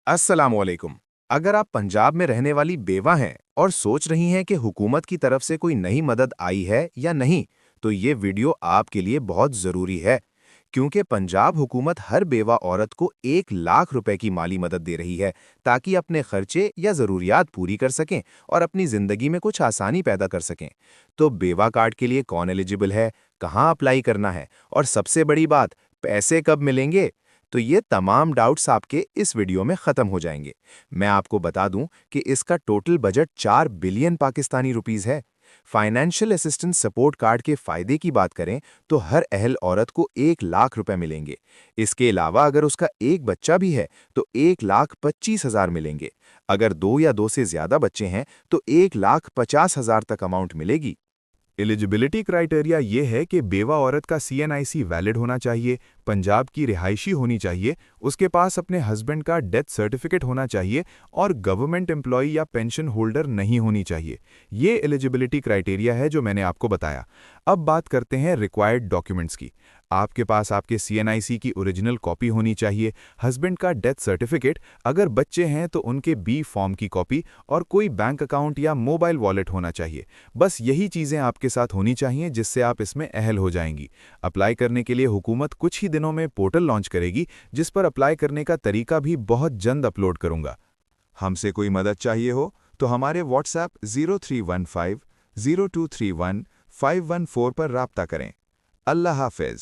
अस्सलाम वालेकुम। अगर आप पंजाब में रहने वाली बेवा हैं और सोच रही हैं कि हुकूमत की तरफ से कोई नई मदद आई है या नहीं, तो ये वीडियो आपके लिए बहुत ज़रूरी है, क्योंकि पंजाब हुकूमत हर बेवा औरत को 1 लाख रुपए की माली मदद दे रही है, ताकि अपने खर्चे या ज़रूरियात पूरी कर सकें और अपनी ज़िंदगी में कुछ आसानी पैदा कर सकें। तो बेवा कार्ड के लिए कौन एलिजिबल है, कहाँ अप्लाई करना है और सबसे बड़ी बात, पैसे कब मिलेंगे? तो ये तमाम डाउट्स आपके इस वीडियो में खत्म हो जाएंगे। मैं आपको बता दूं कि इसका total budget 4 billion Pakistani rupees है। फाइनेंशियल असिस्टेंस सपोर्ट कार्ड के फायदे की बात करें तो हर अहल औरत को 1 लाख रुपए मिलेंगे। इसके अलावा अगर उसका एक बच्चा भी है तो 1,25,000 मिलेंगे। अगर 2 या 2 से ज्यादा बच्चे हैं तो 1,50,000 तक अमाउंट मिलेगी। एलिजिबिलिटी क्राइटेरिया ये है कि बेवा औरत का सीएनआईसी वैलिड होना चाहिए, पंजाब की रिहायशी होनी चाहिए, उसके पास अपने हस्बैंड का डेथ सर्टिफिकेट होना चाहिए और गवर्नमेंट एम्प्लॉय या पेंशन होल्डर नहीं होनी चाहिए। ये एलिजिबिलिटी क्राइटेरिया है जो मैंने आपको बताया। अब बात करते हैं रिक्वायर्ड डॉक्यूमेंट्स की। आपके पास आपके सीएनआईसी की ओरिजिनल कॉपी होनी चाहिए, हस्बैंड का डेथ सर्टिफिकेट, अगर बच्चे हैं तो उनके बी फॉर्म की कॉपी और कोई बैंक अकाउंट या मोबाइल वॉलेट होना चाहिए। बस यही चीज़ें आपके साथ होनी चाहिए जिससे आप इसमें अहल हो जाएंगी। अप्लाई करने के लिए हुकूमत कुछ ही दिनों में पोर्टल लॉन्च करेगी, जिस पर अप्लाई करने का तरीका भी बहुत जल्द अपलोड करूंगा। हमसे कोई मदद चाहिए हो तो हमारे व्हाट्सएप 0315 0231 514 पर राब्ता करें। अल्लाह हाफिज।